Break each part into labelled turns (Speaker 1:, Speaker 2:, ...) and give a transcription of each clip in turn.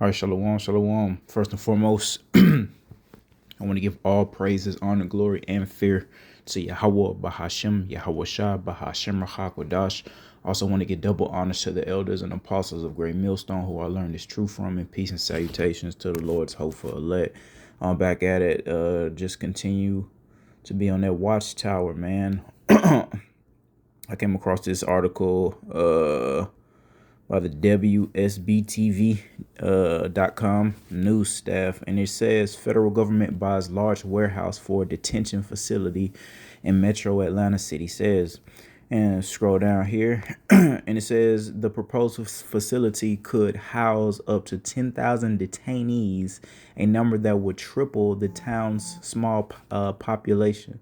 Speaker 1: All right, shalom, shalom. First and foremost, I want to give all praises, honor, glory, and fear to Yahweh Bahashem, Yahweh Shah, Bahashem Rahakwadash. Also want to give double honors to the elders and apostles of Great Millstone who I learned this truth from, and peace and salutations to the Lord's hopeful elect. I'm back at it. Just continue to be on that watchtower, man. I came across this article by the WSBTV.com news staff, and it says federal government buys large warehouse for detention facility in Metro Atlanta City. Says, and scroll down here, and it says the proposed facility could house up to 10,000 detainees, a number that would triple the town's small population.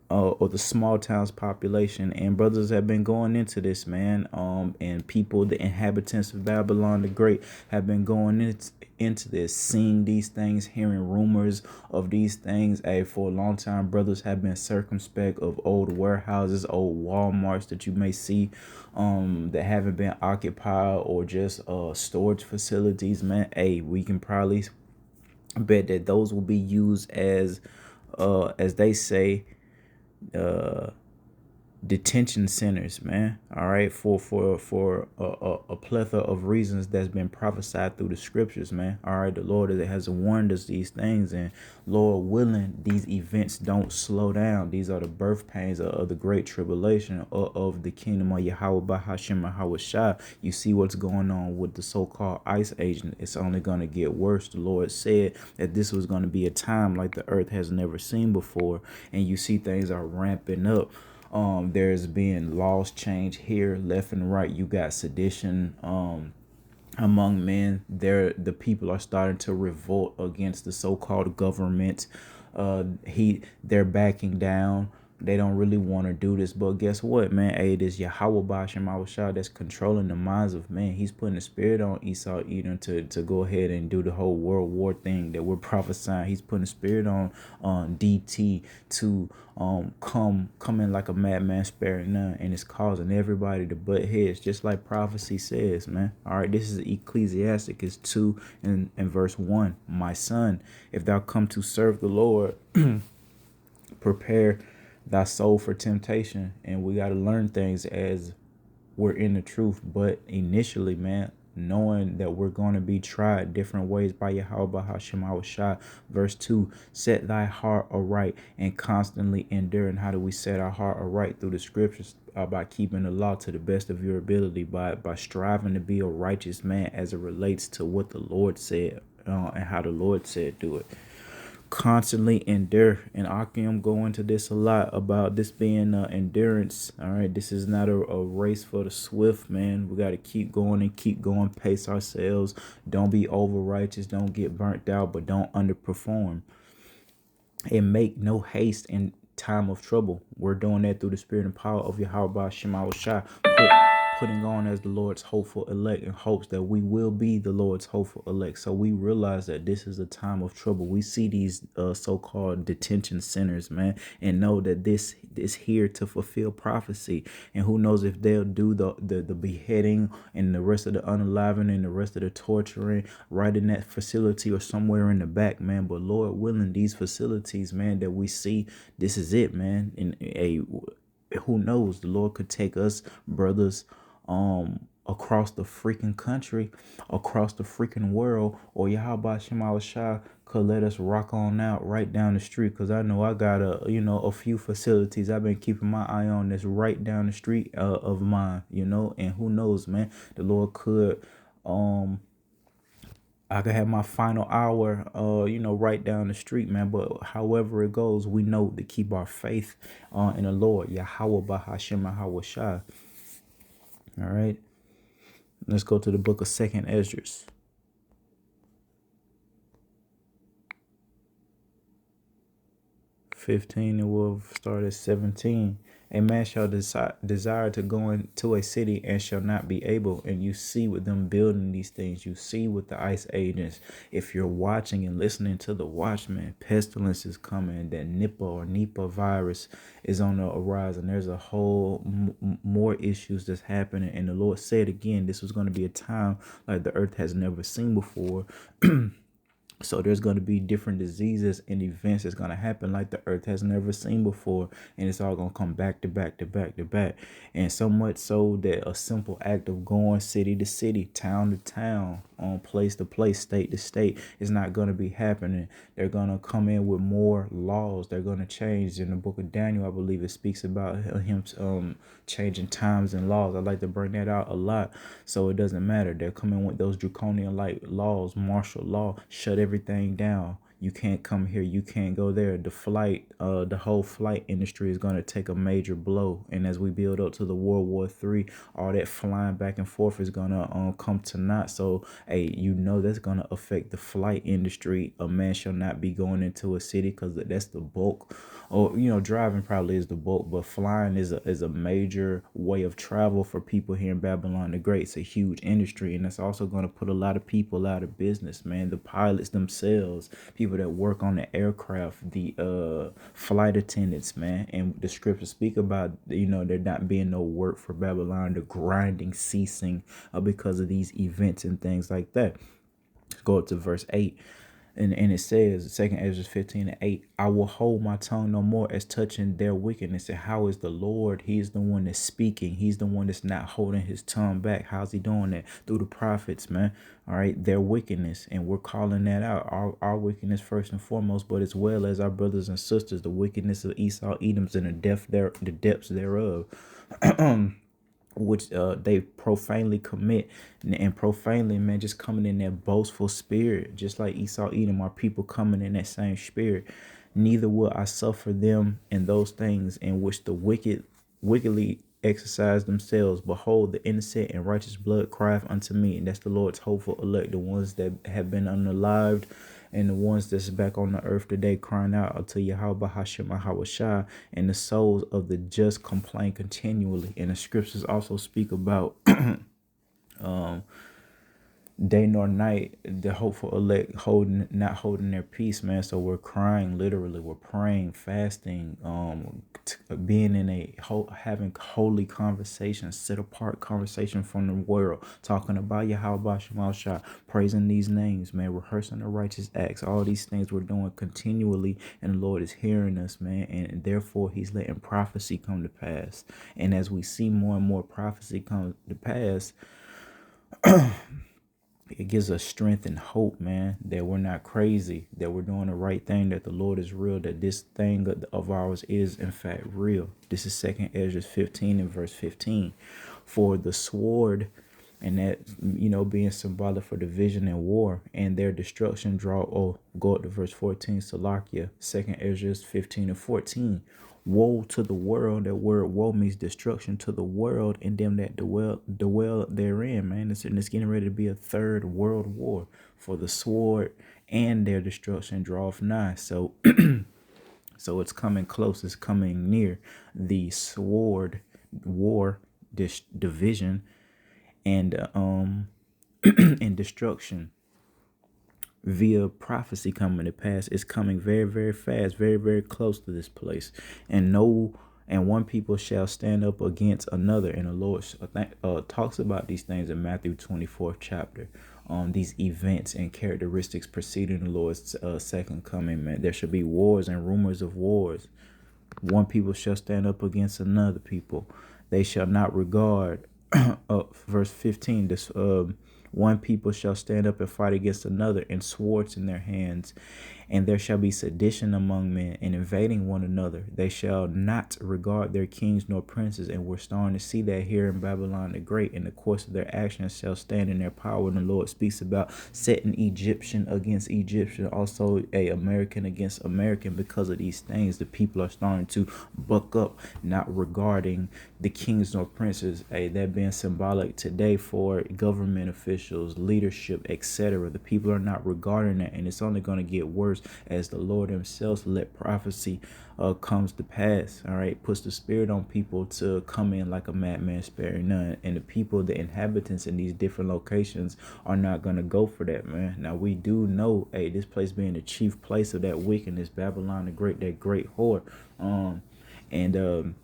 Speaker 1: Or the small towns population. And brothers have been going into this, man. And people, the inhabitants of Babylon the Great, have been going into this, seeing these things, hearing rumors of these things. Hey, for a long time, brothers have been circumspect of old warehouses, old Walmarts that you may see that haven't been occupied, or just storage facilities, man. Hey, we can probably bet that those will be used as they say, detention centers, man. All right, for a plethora of reasons that's been prophesied through the scriptures, man. All right, the Lord has warned us these things, and Lord willing, these events don't slow down. These are the birth pains of the great tribulation of the kingdom of Yahweh Bahashem Yahweh Shah. You see what's going on with the so-called ice agent. It's only going to get worse. The Lord said that this was going to be a time like the earth has never seen before, and you see things are ramping up. There's been laws changed here, left and right. You got sedition among men. The people are starting to revolt against the so-called government. They're backing down. They don't really want to do this, but guess what, man? Hey, this Yahweh Bashem Awashah that's controlling the minds of men. He's putting the spirit on Esau Edom to go ahead and do the whole world war thing that we're prophesying. He's putting the spirit on DT to come in like a madman sparing none, and it's causing everybody to butt heads, just like prophecy says, man. All right, this is Ecclesiasticus 2 and verse 1. My son, if thou come to serve the Lord, prepare thy soul for temptation. And we got to learn things as we're in the truth, but initially, man, knowing that we're going to be tried different ways by Yahweh Hashem Awashah. Verse 2, set thy heart aright and constantly endure. And how do we set our heart aright? Through the scriptures, by keeping the law to the best of your ability, by striving to be a righteous man as it relates to what the Lord said, and how the Lord said do it. Constantly endure. And Akim go into this a lot about this being endurance. All right, this is not a race for the swift, man. We got to keep going and keep going, pace ourselves. Don't be over righteous, don't get burnt out, but don't underperform, and make no haste in time of trouble. We're doing that through the spirit and power of Yahweh Shema Shai, putting on as the Lord's hopeful elect in hopes that we will be the Lord's hopeful elect. So we realize that this is a time of trouble. We see these so-called detention centers, man, and know that this is here to fulfill prophecy. And who knows if they'll do the beheading and the rest of the unaliving and the rest of the torturing right in that facility or somewhere in the back, man. But Lord willing, these facilities, man, that we see, this is it, man. Who knows, the Lord could take us, brothers, across the freaking country, across the freaking world, or Yahweh Shema Shah could let us rock on out right down the street. Because I know I got a few facilities I've been keeping my eye on that's right down the street of mine, and who knows, man, the Lord could I could have my final hour, right down the street, man. But however it goes, we know to keep our faith in the Lord, Yahweh Bahashem Yahweh Shai. All right, let's go to the book of 2nd Esdras. 15, and we'll start at 17. A man shall desire to go into a city and shall not be able. And you see with them building these things, you see with the ICE agents, if you're watching and listening to the watchman, pestilence is coming, that Nipah virus is on the rise, and there's a whole more issues that's happening. And the Lord said again, this was going to be a time like the earth has never seen before. So there's going to be different diseases and events that's going to happen like the earth has never seen before. And it's all going to come back to back to back to back. And so much so that a simple act of going city to city, town to town, on place to place, state to state is not going to be happening. They're going to come in with more laws. They're going to change. In the book of Daniel, I believe it speaks about him changing times and laws. I like to bring that out a lot. So it doesn't matter. They're coming with those draconian like laws, martial law, shut everything down. You can't come here. You can't go there. The whole flight industry is going to take a major blow. And as we build up to the World War III, all that flying back and forth is going to come to naught. So, hey, that's going to affect the flight industry. A man shall not be going into a city because that's the bulk. Or, driving probably is the bulk, but flying is a major way of travel for people here in Babylon the Great. It's a huge industry, and that's also going to put a lot of people out of business, man. The pilots themselves, people that work on the aircraft, the flight attendants, man. And the scriptures speak about, there not being no work for Babylon, the grinding ceasing because of these events and things like that. Go up to verse 8. And it says, 2 Ezra 15:8, I will hold my tongue no more as touching their wickedness. And how is the Lord? He is the one that's speaking. He's the one that's not holding his tongue back. How's he doing that? Through the prophets, man. All right, their wickedness. And we're calling that out. Our wickedness first and foremost, but as well as our brothers and sisters, the wickedness of Esau, Edoms, and the depths thereof. Which they profanely commit, and profanely, man, just coming in that boastful spirit, just like Esau, Edom, are people coming in that same spirit. Neither will I suffer them in those things in which the wickedly exercise themselves. Behold, the innocent and righteous blood crieth unto me. And that's the Lord's hopeful elect, the ones that have been unalived, and the ones that's back on the earth today crying out unto Yahweh Hashem Ahawashai, and the souls of the just complain continually. And the scriptures also speak about day nor night, the hopeful elect not holding their peace, man. So we're crying, literally, we're praying, fasting, being in having holy conversation, set apart conversation from the world, talking about Yahweh Shema Shah, praising these names, man, rehearsing the righteous acts. All these things we're doing continually, and the Lord is hearing us, man, and therefore he's letting prophecy come to pass. And as we see more and more prophecy come to pass, it gives us strength and hope, man, that we're not crazy, that we're doing the right thing, that the Lord is real, that this thing of ours is in fact real. This is 2 Ezra 15 and verse 15. For the sword, and that, being symbolic for division and war, and their destruction go up to verse 14, Salakia, 2 Ezra 15 and 14. Woe to the world. That word woe means destruction to the world and them that dwell therein, man. It's getting ready to be a third world war, for the sword and their destruction draweth nigh. So so it's coming close, it's coming near. The sword, war, division, and and destruction via prophecy coming to pass is coming very, very fast, very, very close to this place. And one people shall stand up against another. And the Lord talks about these things in Matthew 24th chapter. These events and characteristics preceding the Lord's second coming, man. There shall be wars and rumors of wars. One people shall stand up against another people. They shall not regard. Verse 15. This one people shall stand up and fight against another, and swords in their hands. And there shall be sedition among men, and invading one another. They shall not regard their kings nor princes. And we're starting to see that here in Babylon the Great. In the course of their actions shall stand in their power. And the Lord speaks about setting Egyptian against Egyptian, also a American against American. Because of these things, the people are starting to buck up, not regarding the kings nor princes. Hey, that being symbolic today for government officials, leadership, etc. The people are not regarding that, and it's only going to get worse as the Lord himself let prophecy comes to pass. All right, puts the spirit on people to come in like a madman sparing none, and the people, the inhabitants in these different locations are not going to go for that, man. Now we do know, hey, this place being the chief place of that wickedness, Babylon the Great, that great whore.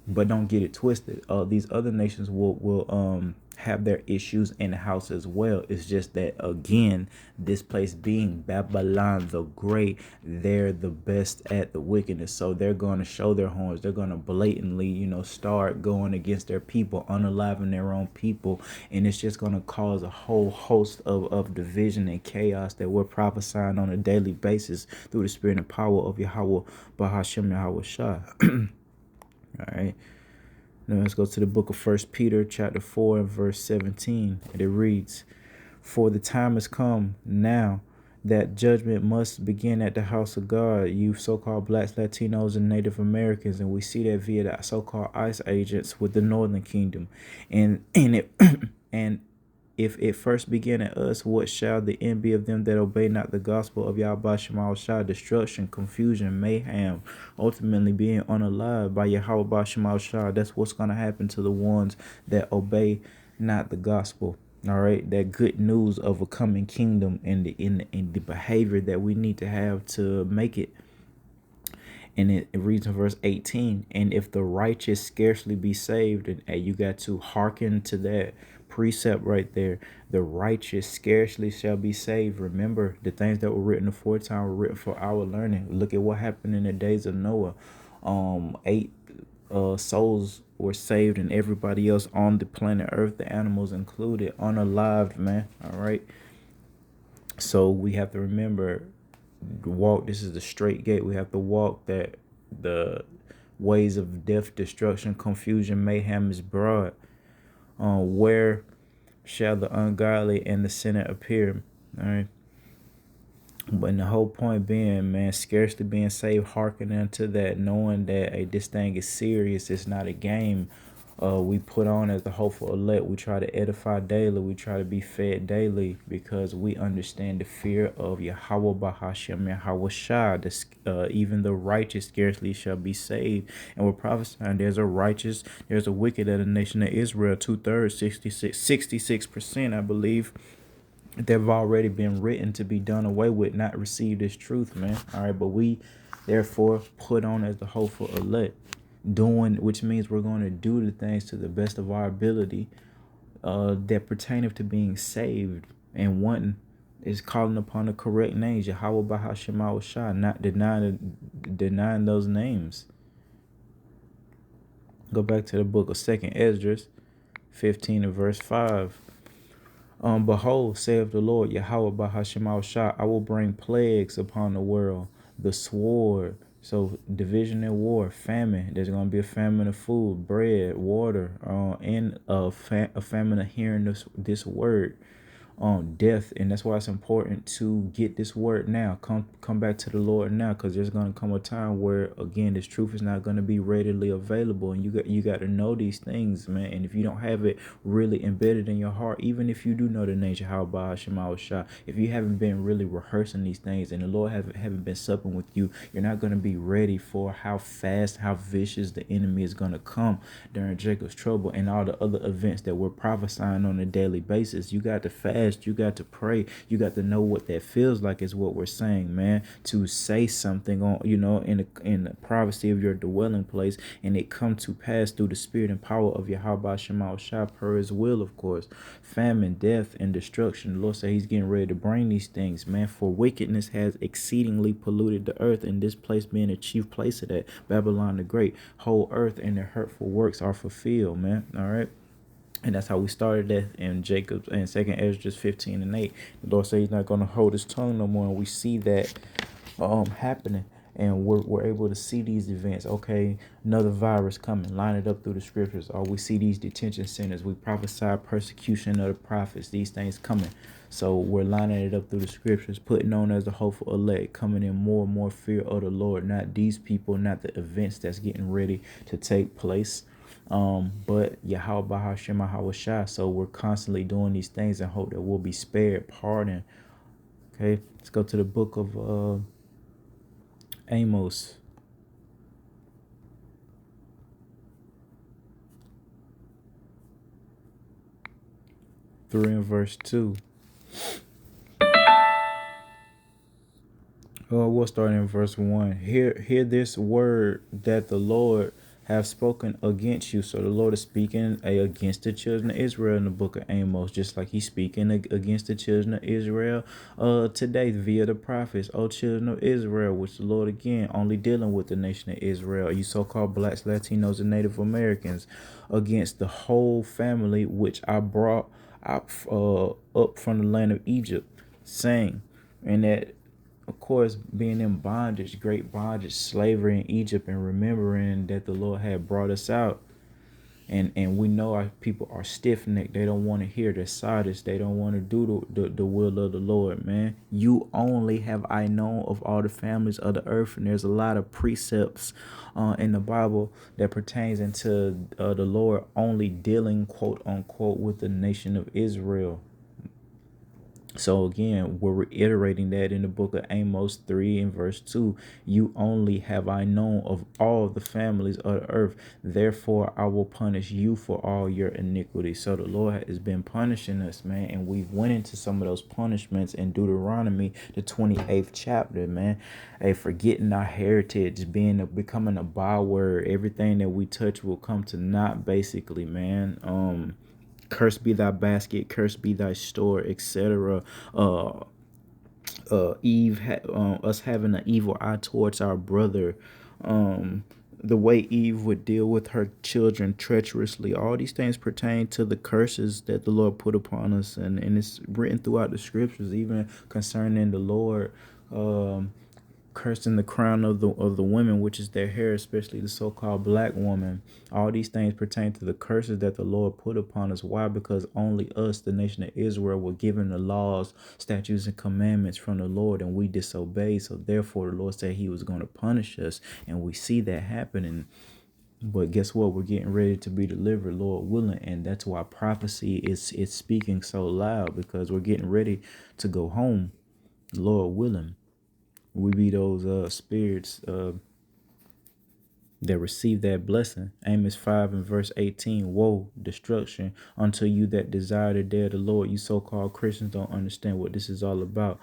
Speaker 1: But don't get it twisted. These other nations will have their issues in the house as well. It's just that, again, this place being Babylon the Great, they're the best at the wickedness. So they're going to show their horns. They're going to blatantly, start going against their people, unaliving their own people. And it's just going to cause a whole host of division and chaos that we're prophesying on a daily basis through the spirit and power of Yahweh, Bahashem Yahweh Shah. All right. Now let's go to the book of First Peter chapter 4 and verse 17. And it reads, "For the time has come now that judgment must begin at the house of God, you so-called blacks, Latinos, and Native Americans." And we see that via the so-called ICE agents with the Northern Kingdom. And it and if it first began at us, what shall the end be of them that obey not the gospel of Yahweh Shema Shah? Destruction, confusion, mayhem, ultimately being unalive by Yahweh Shema Shah. That's what's going to happen to the ones that obey not the gospel. All right, that good news of a coming kingdom and the behavior that we need to have to make it. And it reads in verse 18, "And if the righteous scarcely be saved," and you got to hearken to that precept right there, "the righteous scarcely shall be saved." Remember, the things that were written aforetime were written for our learning. Look at what happened in the days of Noah. 8 souls were saved, and everybody else on the planet Earth, the animals included, unalived, man. All right. So we have to remember, walk, this is the straight gate. We have to walk that the ways of death, destruction, confusion, mayhem is broad. Where shall the ungodly and the sinner appear? All right. But the whole point being, man, scarcely being saved, hearkening unto that, knowing that, hey, this thing is serious. It's not a game. We put on as the hopeful elect. We try to edify daily. We try to be fed daily because we understand the fear of Yahweh Bahashem Yahweh Shah. Even the righteous scarcely shall be saved. And we're prophesying there's a wicked at the nation of Israel, 2/3, 66%, I believe. They've already been written to be done away with, not receive this truth, man. All right, but we therefore put on as the hopeful elect, which means we're going to do the things to the best of our ability that pertaineth to being saved. And one is calling upon the correct names, Yahweh Bahashem Shah, not denying those names. Go back to the book of 2nd Esdras 15 and verse 5. "Behold, saith the Lord Yahweh Bahashem Shah, I will bring plagues upon the world, the sword." So division and war, famine. There's going to be a famine of food, bread, water, and a famine of hearing this word. Death. And that's why it's important to get this word now. Come back to the Lord now, because there's going to come a time where, again, this truth is not going to be readily available, and you got to know these things, man. And if you don't have it really embedded in your heart, even if you do know the nature how Shema Shah, if you haven't been really rehearsing these things and the Lord haven't been supping with you, you're not going to be ready for how fast, how vicious the enemy is going to come during Jacob's trouble and all the other events that we're prophesying on a daily basis. You got to fast. You got to pray. You got to know what that feels like, is what we're saying, man. To say something on, in the privacy of your dwelling place, and it come to pass through the spirit and power of Yahweh Shema Shah, per his will, of course. Famine, death, and destruction. The Lord said he's getting ready to bring these things, man. For wickedness has exceedingly polluted the earth, and this place being a chief place of that, Babylon the Great. Whole earth and their hurtful works are fulfilled, man. All right. And that's how we started that in Jacob and 2nd Esdras 15 and 8. The Lord said he's not going to hold his tongue no more. And we see that happening. And we're able to see these events. Okay, another virus coming. Line it up through the scriptures. Or we see these detention centers. We prophesy persecution of the prophets. These things coming. So we're lining it up through the scriptures, putting on as a hopeful elect, coming in more and more fear of the Lord. Not these people, not the events that's getting ready to take place. But Yahweh Hashem Hawashai. So we're constantly doing these things and hope that we'll be spared, pardon. Okay, let's go to the book of Amos. 3 and verse 2. We'll start in verse 1. Hear this word that the Lord have spoken against you. So the Lord is speaking against the children of Israel in the book of Amos, just like he's speaking against the children of Israel today via the prophets. O children of Israel, which the Lord again only dealing with the nation of Israel, you so-called blacks, Latinos, and Native Americans, against the whole family which I brought up from the land of Egypt, saying, and that, of course, being in bondage, great bondage, slavery in Egypt, and remembering that the Lord had brought us out. And we know our people are stiff-necked. They don't want to hear the sardis. They don't want to do the will of the Lord, man. You only have I known of all the families of the earth. And there's a lot of precepts in the Bible that pertains into the Lord only dealing, quote unquote, with the nation of Israel. So again, we're reiterating that in the book of Amos 3 and verse 2. You only have I known of all the families of the earth. Therefore, I will punish you for all your iniquity. So the Lord has been punishing us, man. And we've went into some of those punishments in Deuteronomy, the 28th chapter, man. Hey, forgetting our heritage, becoming a byword. Everything that we touch will come to naught, basically, man. Cursed be thy basket, cursed be thy store, etc. Us having an evil eye towards our brother, the way Eve would deal with her children treacherously. All these things pertain to the curses that the Lord put upon us, and it's written throughout the scriptures, even concerning the Lord cursing the crown of the women, which is their hair, especially the so-called black woman. All these things pertain to the curses that the Lord put upon us. Why? Because only us, the nation of Israel, were given the laws, statutes, and commandments from the Lord, and we disobeyed. So therefore, the Lord said he was going to punish us, and we see that happening. But guess what? We're getting ready to be delivered, Lord willing, and that's why prophecy is speaking so loud, because we're getting ready to go home, Lord willing. We be those spirits that receive that blessing. Amos 5 and verse 18. Woe, destruction unto you that desire the day of the Lord. You so-called Christians don't understand what this is all about.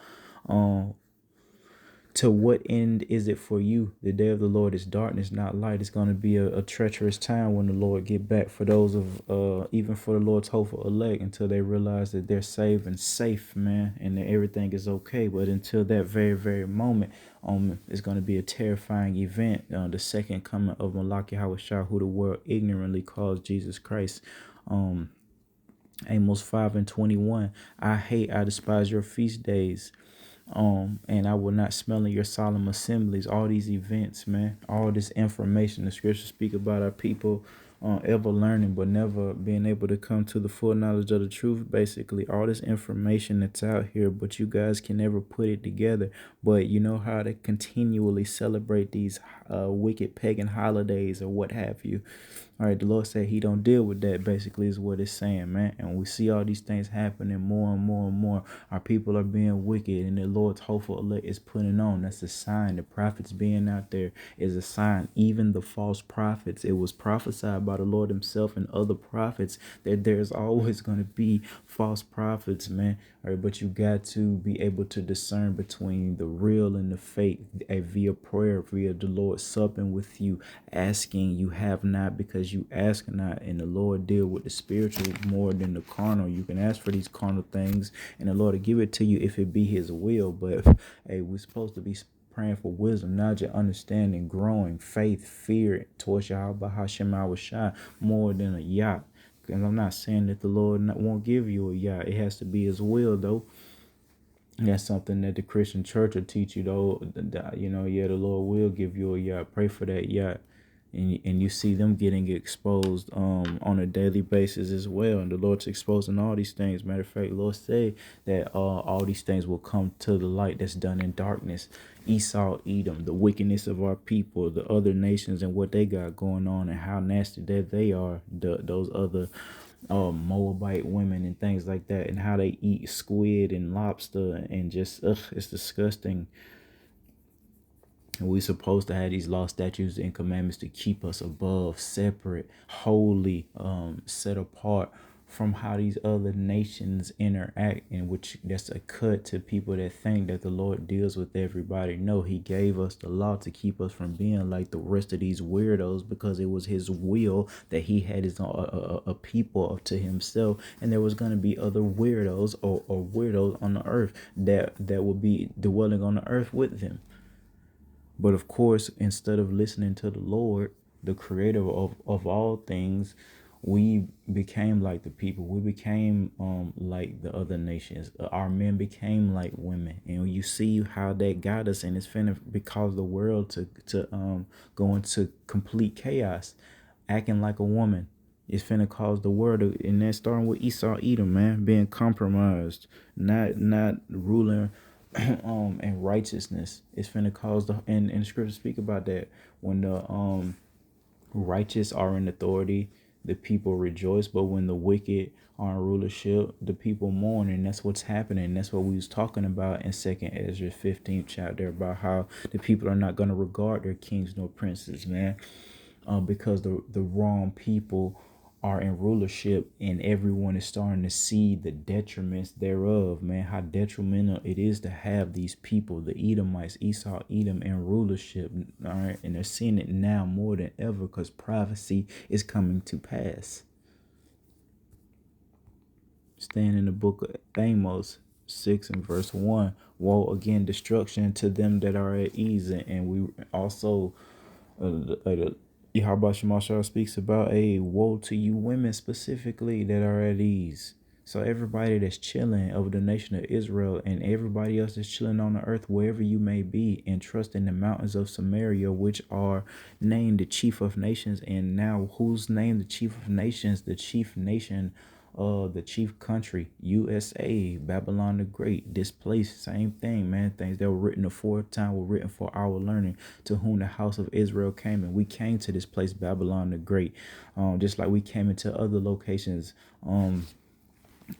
Speaker 1: To what end is it for you? The day of the Lord is darkness, not light. It's going to be a treacherous time when the Lord get back for those of, even for the Lord's hopeful elect, until they realize that they're saved and safe, man, and that everything is okay. But until that very, very moment, it's going to be a terrifying event. The second coming of Malachi Hawashah, who the world ignorantly calls Jesus Christ. Amos 5 and 21. I despise your feast days. And I will not smell in your solemn assemblies. All these events, man, all this information the scriptures speak about our people ever learning but never being able to come to the full knowledge of the truth. Basically, all this information that's out here, but you guys can never put it together. But you know how to continually celebrate these wicked pagan holidays or what have you. All right, the Lord said he don't deal with that, basically, is what it's saying, man. And we see all these things happening more and more and more. Our people are being wicked, and the Lord's hopeful elect is putting on. That's a sign. The prophets being out there is a sign. Even the false prophets, it was prophesied by the Lord himself and other prophets that there's always going to be false prophets, man. All right, but you got to be able to discern between the real and the fake via prayer, via the Lord supping with you, asking. You have not because you ask not, and the Lord deal with the spiritual more than the carnal. You can ask for these carnal things, and the Lord will give it to you if it be his will. But hey, we're supposed to be praying for wisdom, knowledge, understanding, growing, faith, fear towards Yahweh Hashem Awashai more than a yacht. And I'm not saying that the Lord won't give you a yacht. It has to be his will, though. That's something that the Christian church will teach you, though. You know, yeah, the Lord will give you a yacht. Pray for that yacht. and you see them getting exposed on a daily basis as well. And the Lord's exposing all these things. Matter of fact, Lord say that all these things will come to the light that's done in darkness. Esau, Edom, the wickedness of our people, the other nations and what they got going on, and how nasty that they are, those other Moabite women and things like that, and how they eat squid and lobster, and just it's disgusting. And we supposed to have these law, statutes, and commandments to keep us above, separate, holy, set apart from how these other nations interact, in which that's a cut to people that think that the Lord deals with everybody. No, he gave us the law to keep us from being like the rest of these weirdos, because it was his will that he had his a people to himself, and there was going to be other weirdos or weirdos on the earth that would be dwelling on the earth with them. But of course, instead of listening to the Lord, the creator of all things, we became like the people. We became like the other nations. Our men became like women. And you see how that got us, and it's finna cause the world to go into complete chaos, acting like a woman. It's finna cause the world and that's starting with Esau, Edom, man, being compromised, not ruling and righteousness. It's finna cause and the scriptures speak about that. When the righteous are in authority, the people rejoice, but when the wicked are in rulership, the people mourn. And that's what's happening. That's what we was talking about in 2nd Ezra 15th chapter, about how the people are not going to regard their kings nor princes, man, because the wrong people are in rulership, and everyone is starting to see the detriments thereof, man. How detrimental it is to have these people, the Edomites, Esau, Edom, in rulership. All right, and they're seeing it now more than ever, because prophecy is coming to pass. Staying in the book of Amos 6 and verse 1, woe again, destruction to them that are at ease. And we also Yahweh Shemashah speaks about a woe to you women specifically that are at ease. So everybody that's chilling over the nation of Israel, and everybody else that's chilling on the earth, wherever you may be, and trust in the mountains of Samaria, which are named the chief of nations. And now who's named the chief of nations? The chief nation, the chief country, USA, Babylon the Great, displaced, same thing, man. Things that were written aforetime were written for our learning, to whom the house of Israel came. And we came to this place, Babylon the Great, just like we came into other locations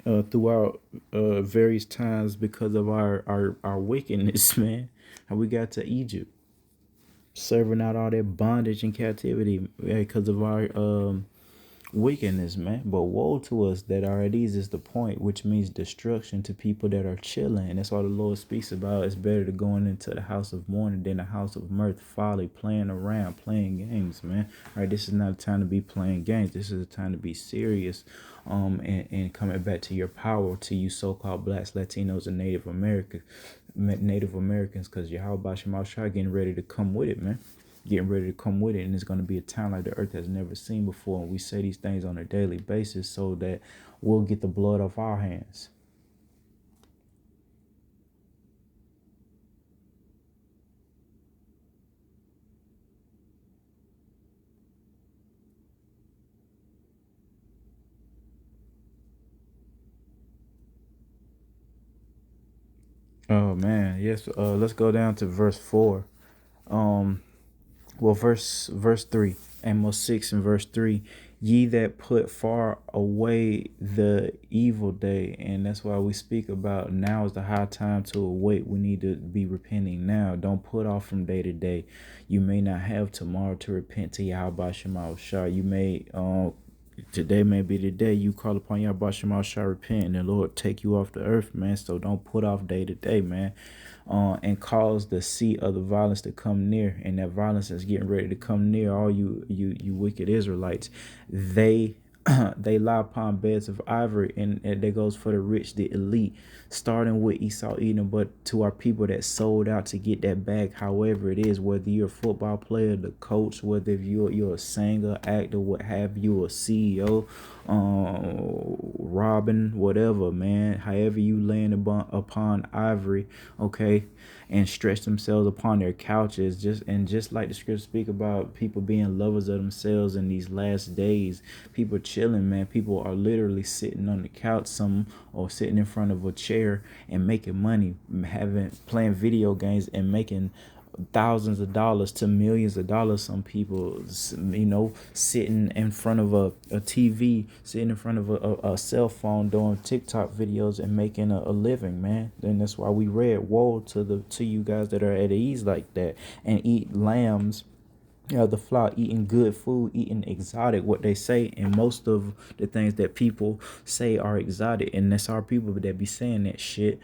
Speaker 1: throughout various times because of our wickedness, man. How we got to Egypt, serving out all that bondage and captivity because of our wickedness, man. But woe to us that are at ease is the point, which means destruction to people that are chilling. And that's why the Lord speaks about it's better to going into the house of mourning than the house of mirth, folly, playing around, playing games, man. All right, this is not a time to be playing games. This is a time to be serious, and coming back to your power, to you so-called blacks, Latinos, and Native Americans, because Yahweh Shema Shai getting ready to come with it, man. Getting ready to come with it, and it's going to be a time like the earth has never seen before. And we say these things on a daily basis so that we'll get the blood off our hands. Oh man, yes. Let's go down to verse 4. um Well, verse 3, Amos 6 and verse 3, ye that put far away the evil day. And that's why we speak about now is the high time to await. We need to be repenting now. Don't put off from day to day. You may not have tomorrow to repent to Yahweh Shema Shah. You may today may be the day you call upon Yahweh Shema Shah, repent, and the Lord take you off the earth, man. So don't put off day to day, man. And cause the seat of the violence to come near, and that violence is getting ready to come near all you wicked Israelites. They they lie upon beds of ivory, and that goes for the rich, the elite, starting with Esau, Edom, but to our people that sold out to get that bag, however it is, whether you're a football player, the coach, whether you're a singer, actor, what have you, a CEO, robbing, whatever, man. However you laying upon ivory, okay, and stretch themselves upon their couches, just like the scriptures speak about people being lovers of themselves in these last days. People chilling, man. People are literally sitting on the couch, some or sitting in front of a chair and making money, playing video games and making thousands of dollars to millions of dollars. Some people, sitting in front of a TV, sitting in front of a cell phone doing TikTok videos and making a living, man. And that's why we read, woe to you guys that are at ease like that and eat lambs, the flock, eating good food, eating exotic, what they say. And most of the things that people say are exotic, and that's our people that be saying that shit,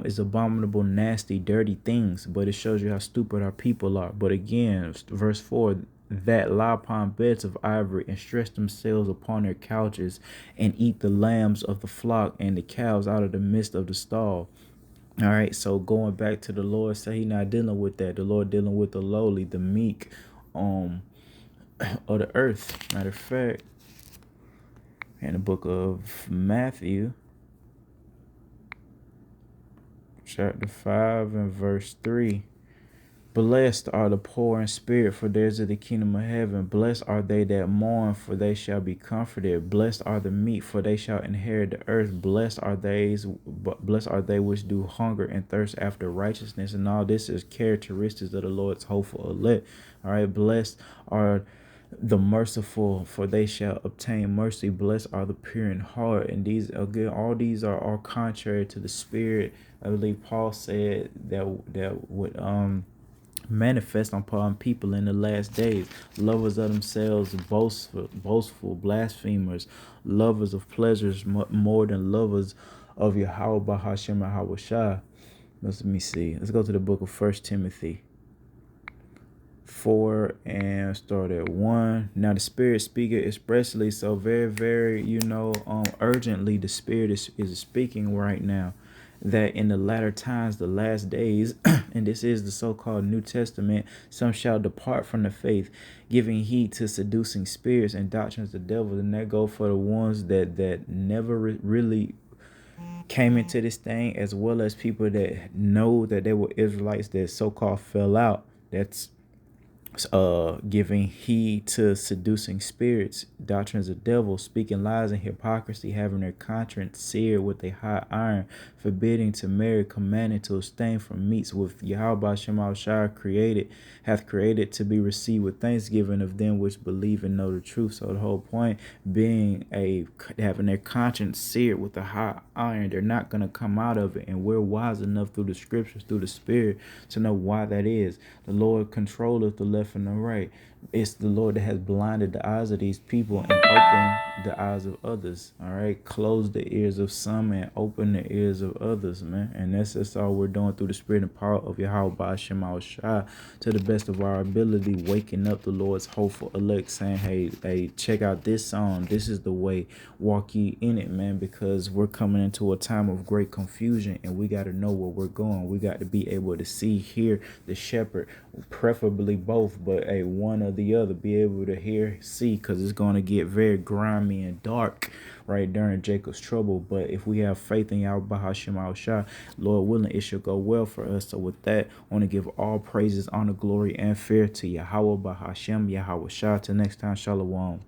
Speaker 1: is abominable, nasty, dirty things. But it shows you how stupid our people are. But again, verse 4, that lie upon beds of ivory and stretch themselves upon their couches and eat the lambs of the flock and the calves out of the midst of the stall. All right, so going back to the Lord, say he not dealing with that. The Lord dealing with the lowly, the meek, of the earth. Matter of fact, in the book of Matthew, chapter 5 and verse 3. Blessed are the poor in spirit, for theirs is the kingdom of heaven. Blessed are they that mourn, for they shall be comforted. Blessed are the meek, for they shall inherit the earth. Blessed are they which do hunger and thirst after righteousness. And all this is characteristics of the Lord's hopeful elect. All right, blessed are the merciful, for they shall obtain mercy. Blessed are the pure in heart. And these, again, all these are all contrary to the spirit. I believe Paul said that would manifest upon people in the last days. Lovers of themselves, boastful, blasphemers, lovers of pleasures more than lovers of Yahweh Bahashem Yahweh Shah. Let me see. Let's go to the book of 1 Timothy 4 and start at 1. Now the Spirit speaketh expressly, so very, very, urgently the Spirit is speaking right now, that in the latter times, the last days, and this is the so-called New Testament, some shall depart from the faith, giving heed to seducing spirits and doctrines of the devil. And that go for the ones that never really came into this thing, as well as people that know that they were Israelites that so-called fell out. That's giving heed to seducing spirits, doctrines of devils, speaking lies and hypocrisy, having their conscience seared with a hot iron, forbidding to marry, commanding to abstain from meats with Yahweh Shema Shai hath created to be received with thanksgiving of them which believe and know the truth. So the whole point being having their conscience seared with a hot iron. They're not going to come out of it, and we're wise enough through the scriptures, through the Spirit, to know why that is. The Lord controlleth the left and the right. It's the Lord that has blinded the eyes of these people and opened the eyes of others. All right, close the ears of some and open the ears of others, man. And that's all we're doing through the Spirit and power of Yahweh Shema Shai, to the best of our ability, waking up the Lord's hopeful elect, saying, hey, check out this song. This is the way. Walk ye in it, man, because we're coming into a time of great confusion, and we got to know where we're going. We got to be able to see, hear the shepherd, preferably both, but one or the other, be able to hear, see, because it's going to get very grimy and dark right during Jacob's trouble. But if we have faith in Yahweh Bahashem Shah, Lord willing, it shall go well for us. So with that, I want to give all praises, honor, glory, and fear to Yahweh Bahashem Yahweh Shah. Till next time, Shalom.